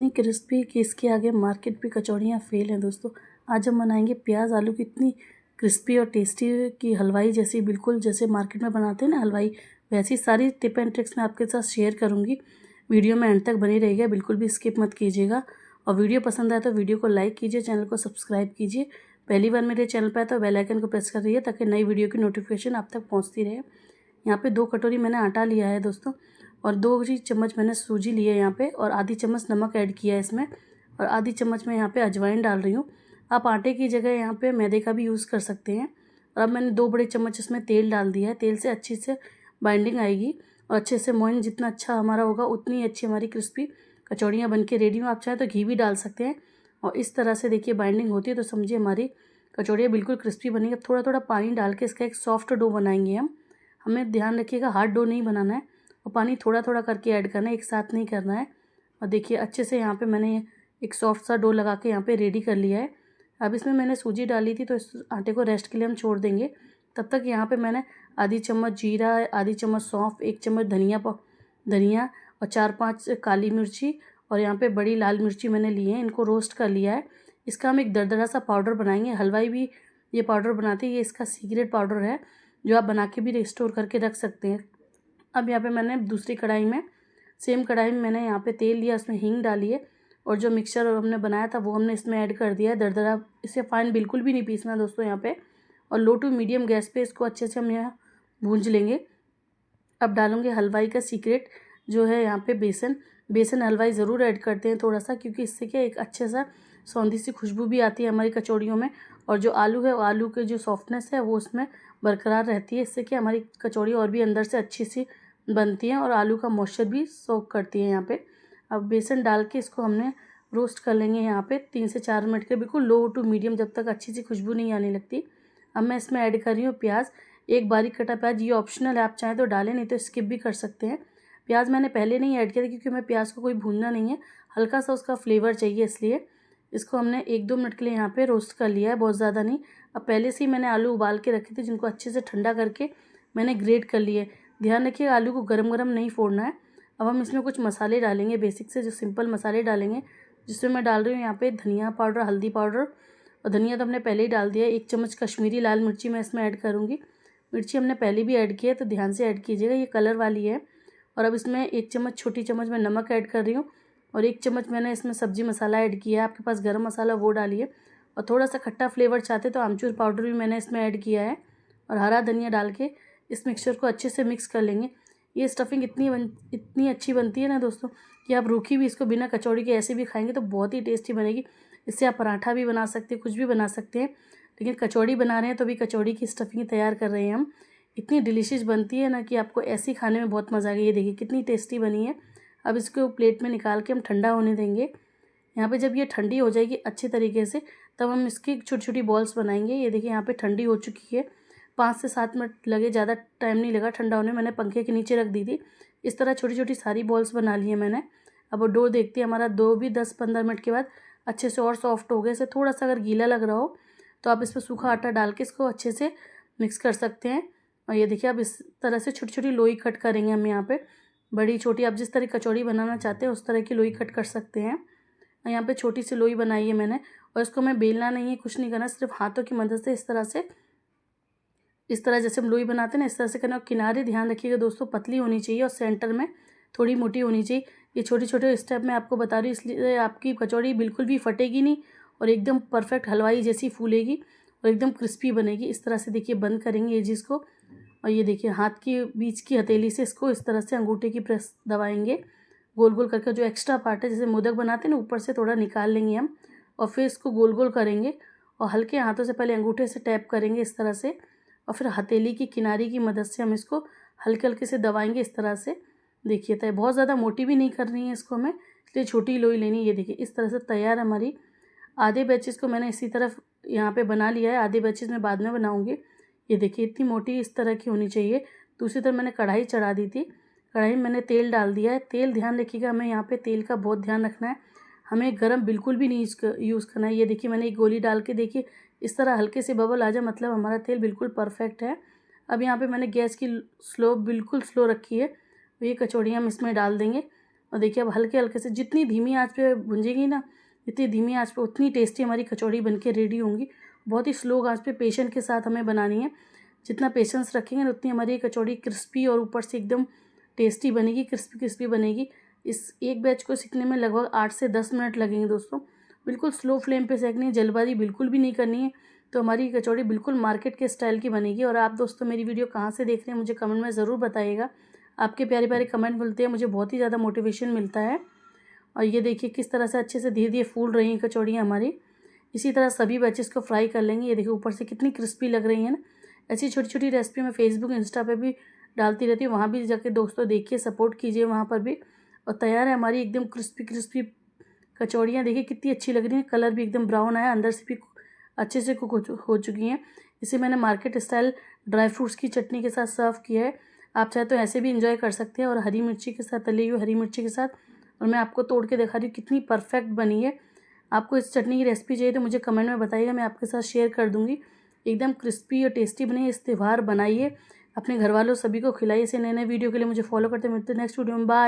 इतनी क्रिस्पी कि इसके आगे मार्केट पे कचौड़ियाँ फेल हैं दोस्तों। आज हम बनाएंगे प्याज आलू की इतनी क्रिस्पी और टेस्टी कि हलवाई जैसी, बिल्कुल जैसे मार्केट में बनाते हैं ना हलवाई, वैसी सारी टिप एंड ट्रिक्स मैं आपके साथ शेयर करूंगी। वीडियो में एंड तक बनी रहिएगा, बिल्कुल भी स्किप मत कीजिएगा। और वीडियो पसंद आए तो वीडियो को लाइक कीजिए, चैनल को सब्सक्राइब कीजिए। पहली बार मेरे चैनल पर आए तो बेल आइकन को प्रेस कर रहिए ताकि नई वीडियो की नोटिफिकेशन आप तक पहुँचती रहे। यहाँ पे 2 कटोरी मैंने आटा लिया है दोस्तों, और 2 चम्मच मैंने सूजी ली है यहाँ पे, और आधी चम्मच नमक ऐड किया है इसमें, और आधी चम्मच मैं यहाँ पे अजवाइन डाल रही हूँ। आप आटे की जगह यहाँ पे मैदे का भी यूज़ कर सकते हैं। और अब मैंने 2 बड़े चम्मच इसमें तेल डाल दिया है। तेल से अच्छी से बाइंडिंग आएगी और अच्छे से मोइन जितना अच्छा हमारा होगा उतनी अच्छी हमारी क्रिस्पी कचौड़ियाँ बन के रेडी हो। आप चाहें तो घी भी डाल सकते हैं। और इस तरह से देखिए बाइंडिंग होती है तो समझिए हमारी कचौड़ियाँ बिल्कुल क्रिस्पी बनेगी। अब थोड़ा थोड़ा पानी डाल के इसका एक सॉफ्ट डो बनाएंगे हम। हमें ध्यान रखिएगा हार्ड डो नहीं बनाना है, और पानी थोड़ा थोड़ा करके ऐड करना है, एक साथ नहीं करना है। और देखिए अच्छे से यहाँ पे मैंने एक सॉफ्ट सा डो लगा के यहाँ पे रेडी कर लिया है। अब इसमें मैंने सूजी डाली थी तो इस आटे को रेस्ट के लिए हम छोड़ देंगे। तब तक यहाँ पे मैंने आधी चम्मच जीरा, आधी चम्मच सौंफ, 1 चम्मच धनिया और 4-5 काली मिर्ची और यहाँ पे बड़ी लाल मिर्ची मैंने ली है। इनको रोस्ट कर लिया है। इसका हम एक दरदरा सा पाउडर बनाएंगे। हलवाई भी ये पाउडर बनाते हैं, ये इसका सीक्रेट पाउडर है जो आप बना के भी स्टोर करके रख सकते हैं। अब यहाँ पे मैंने दूसरी कढ़ाई में, सेम कढ़ाई में मैंने यहाँ पे तेल लिया, उसमें हींग डाली है, और जो मिक्सचर हमने बनाया था वो हमने इसमें ऐड कर दिया है दरदरा। इसे फाइन बिल्कुल भी नहीं पीसना दोस्तों यहाँ पे। और लो टू मीडियम गैस पे इसको अच्छे से हम यहाँ भूंज लेंगे। अब डालूंगे हलवाई का सीक्रेट जो है यहाँ पे बेसन हलवाई ज़रूर ऐड करते हैं थोड़ा सा, क्योंकि इससे क्या एक अच्छे सा सौंधी सी खुशबू भी आती है हमारी कचौड़ियों में। और जो आलू है, आलू के जो सॉफ्टनेस है वो उसमें बरकरार रहती है। इससे क्या हमारी कचौड़ी और भी अंदर से अच्छी सी बनती हैं और आलू का मॉइस्चर भी सोक करती है यहाँ पे। अब बेसन डाल के इसको हमने रोस्ट कर लेंगे यहाँ पे 3 से 4 मिनट के, बिल्कुल लो टू मीडियम, जब तक अच्छी सी खुशबू नहीं आने लगती। अब मैं इसमें ऐड कर रही हूँ प्याज, एक बारीक कटा प्याज। ये ऑप्शनल है, आप चाहें तो डालें, नहीं तो स्किप भी कर सकते हैं। प्याज मैंने पहले नहीं ऐड किया था क्योंकि हमें प्याज को कोई भूनना नहीं है, हल्का सा उसका फ्लेवर चाहिए, इसलिए इसको हमने 1-2 मिनट के लिए यहाँ पे रोस्ट कर लिया है, बहुत ज़्यादा नहीं। अब पहले से ही मैंने आलू उबाल के रखे थे जिनको अच्छे से ठंडा करके मैंने ग्रेट कर लिए। ध्यान रखिए आलू को गरम गरम नहीं फोड़ना है। अब हम इसमें कुछ मसाले डालेंगे, बेसिक से जो सिंपल मसाले डालेंगे, जिसमें मैं डाल रही हूँ यहाँ पे धनिया पाउडर, हल्दी पाउडर, और धनिया तो हमने पहले ही डाल दिया है। 1 चम्मच कश्मीरी लाल मिर्ची मैं इसमें ऐड करूँगी। मिर्ची हमने पहले भी ऐड की है तो ध्यान से ऐड कीजिएगा, ये कलर वाली है। और अब इसमें 1 चम्मच, छोटी चम्मच मैं नमक ऐड कर रही हूँ, और 1 चम्मच मैंने इसमें सब्जी मसाला ऐड किया है। आपके पास गरम मसाला वो डालिए, और थोड़ा सा खट्टा फ्लेवर चाहते तो आमचूर पाउडर भी मैंने इसमें ऐड किया है। और हरा धनिया डाल के इस मिक्सचर को अच्छे से मिक्स कर लेंगे। ये स्टफिंग इतनी अच्छी बनती है ना दोस्तों कि आप रूखी भी इसको बिना कचौड़ी के ऐसे भी खाएंगे तो बहुत ही टेस्टी बनेगी। इससे आप पराठा भी बना सकते हैं, कुछ भी बना सकते हैं, लेकिन कचौड़ी बना रहे हैं तो भी कचौड़ी की स्टफिंग तैयार कर रहे हैं हम। इतनी डिलीशियस बनती है ना कि आपको ऐसी खाने में बहुत मज़ा आ गई। ये देखिए कितनी टेस्टी बनी है। अब इसको प्लेट में निकाल के हम ठंडा होने देंगे। यहाँ पे जब ये ठंडी हो जाएगी अच्छे तरीके से, तब हम इसकी छोटी छोटी बॉल्स बनाएंगे। ये देखिए यहाँ पे ठंडी हो चुकी है, 5 से 7 मिनट लगे, ज़्यादा टाइम नहीं लगा ठंडा होने। मैंने पंखे के नीचे रख दी थी। इस तरह छोटी छोटी सारी बॉल्स बना ली है मैंने। अब वो डो देखते हैं हमारा डो भी 10-15 मिनट के बाद अच्छे से और सॉफ्ट हो गए। इसे थोड़ा सा अगर गीला लग रहा हो तो आप इस पर सूखा आटा डाल के इसको अच्छे से मिक्स कर सकते हैं। और ये देखिए अब इस तरह से छोटी छोटी लोई कट करेंगे हम यहाँ पे। बड़ी छोटी आप जिस तरह कचौड़ी बनाना चाहते हैं उस तरह की लोई कट कर सकते हैं। यहाँ पे छोटी सी लोई बनाई है मैंने, और इसको मैं बेलना नहीं है, कुछ नहीं करना, सिर्फ हाथों की मदद से इस तरह जैसे हम लोई बनाते हैं ना, इस तरह से करना। और किनारे ध्यान रखिएगा दोस्तों पतली होनी चाहिए और सेंटर में थोड़ी मोटी होनी चाहिए। ये छोटे छोटे स्टेप मैं आपको बता रही हूँ, इसलिए आपकी कचौड़ी बिल्कुल भी फटेगी नहीं और एकदम परफेक्ट हलवाई जैसी फूलेगी और एकदम क्रिस्पी बनेगी। इस तरह से देखिए बंद करेंगे ये चीज़ को, और ये देखिए हाथ की बीच की हथेली से इसको इस तरह से अंगूठे की प्रेस दबाएंगे गोल गोल करके। जो एक्स्ट्रा पार्ट है जैसे मोदक बनाते हैं ना, ऊपर से थोड़ा निकाल लेंगे हम, और फिर इसको गोल गोल करेंगे और हल्के हाथों से पहले अंगूठे से टैप करेंगे इस तरह से, और फिर हथेली की किनारे की मदद से हम इसको हल्के हल्के से दबाएंगे इस तरह से। देखिए तय बहुत ज़्यादा मोटी भी नहीं करनी है इसको हमें, इसलिए छोटी लोई लेनी है। ये देखिए इस तरह से तैयार हमारी। आधे बैचेस को मैंने इसी तरफ यहाँ पे बना लिया है, आधे बैचेस में बाद में बनाऊँगी। ये देखिए इतनी मोटी इस तरह की होनी चाहिए। दूसरी तरफ मैंने कढ़ाई चढ़ा दी थी, कढ़ाई में मैंने तेल डाल दिया है। तेल ध्यान रखिएगा, हमें यहाँ पे तेल का बहुत ध्यान रखना है, हमें गरम बिल्कुल भी नहीं यूज़ करना है। ये देखिए मैंने एक गोली डाल के देखिए इस तरह हल्के से बबल आ जाए, मतलब हमारा तेल बिल्कुल परफेक्ट है। अब यहाँ पे मैंने गैस की बिल्कुल स्लो रखी है। तो ये कचौड़ियाँ हम इसमें डाल देंगे और देखिए अब हल्के हल्के से जितनी धीमी आंच पे भुंजेगी ना, इतनी धीमी आंच पे उतनी टेस्टी हमारी कचौड़ी बनके रेडी होंगी। बहुत ही स्लो आंच पे पेशेंस के साथ हमें बनानी है। जितना पेशेंस रखेंगे ना उतनी हमारी कचौड़ी क्रिस्पी और ऊपर से एकदम टेस्टी बनेगी, क्रिस्पी क्रिस्पी बनेगी। इस एक बैच को सीखने में लगभग 8 से 10 मिनट लगेंगे दोस्तों। बिल्कुल स्लो फ्लेम पे सेकनी है, जल्दबाजी बिल्कुल भी नहीं करनी है, तो हमारी कचौड़ी बिल्कुल मार्केट के स्टाइल की बनेगी। और आप दोस्तों मेरी वीडियो कहाँ से देख रहे हैं मुझे कमेंट में ज़रूर बताइएगा। आपके प्यारे प्यारे कमेंट मिलते हैं, मुझे बहुत ही ज़्यादा मोटिवेशन मिलता है। और ये देखिए किस तरह से अच्छे से धीरे धीरे फूल रही हैं कचौड़ियाँ हमारी। इसी तरह सभी बैचेस को फ्राई कर लेंगे। ये देखिए ऊपर से कितनी क्रिस्पी लग रही है ना। ऐसी छोटी छोटी रेसिपी मैं फेसबुक इंस्टा पे भी डालती रहती हूँ, वहाँ भी जाके दोस्तों देखिए, सपोर्ट कीजिए वहाँ पर भी। और तैयार है हमारी एकदम क्रिस्पी क्रिस्पी कचौड़ियाँ। देखिए कितनी अच्छी लग रही हैं, कलर भी एकदम ब्राउन आया, अंदर से भी अच्छे से कुक हो चुकी हैं। इसे मैंने मार्केट स्टाइल ड्राई फ्रूट्स की चटनी के साथ सर्व किया है। आप चाहे तो ऐसे भी इंजॉय कर सकते हैं, और हरी मिर्ची के साथ, तली हुई हरी मिर्ची के साथ। और मैं आपको तोड़ के दिखा रही हूँ कितनी परफेक्ट बनी है। आपको इस चटनी की रेसिपी चाहिए तो मुझे कमेंट में बताइएगा, मैं आपके साथ शेयर कर दूँगी। एकदम क्रिस्पी और टेस्टी बनी है। इस त्यौहार बनाइए, अपने घर वालों सभी को खिलाइए इसे। नए नए वीडियो के लिए मुझे फॉलो करते मिलते हैं नेक्स्ट वीडियो में। बाय।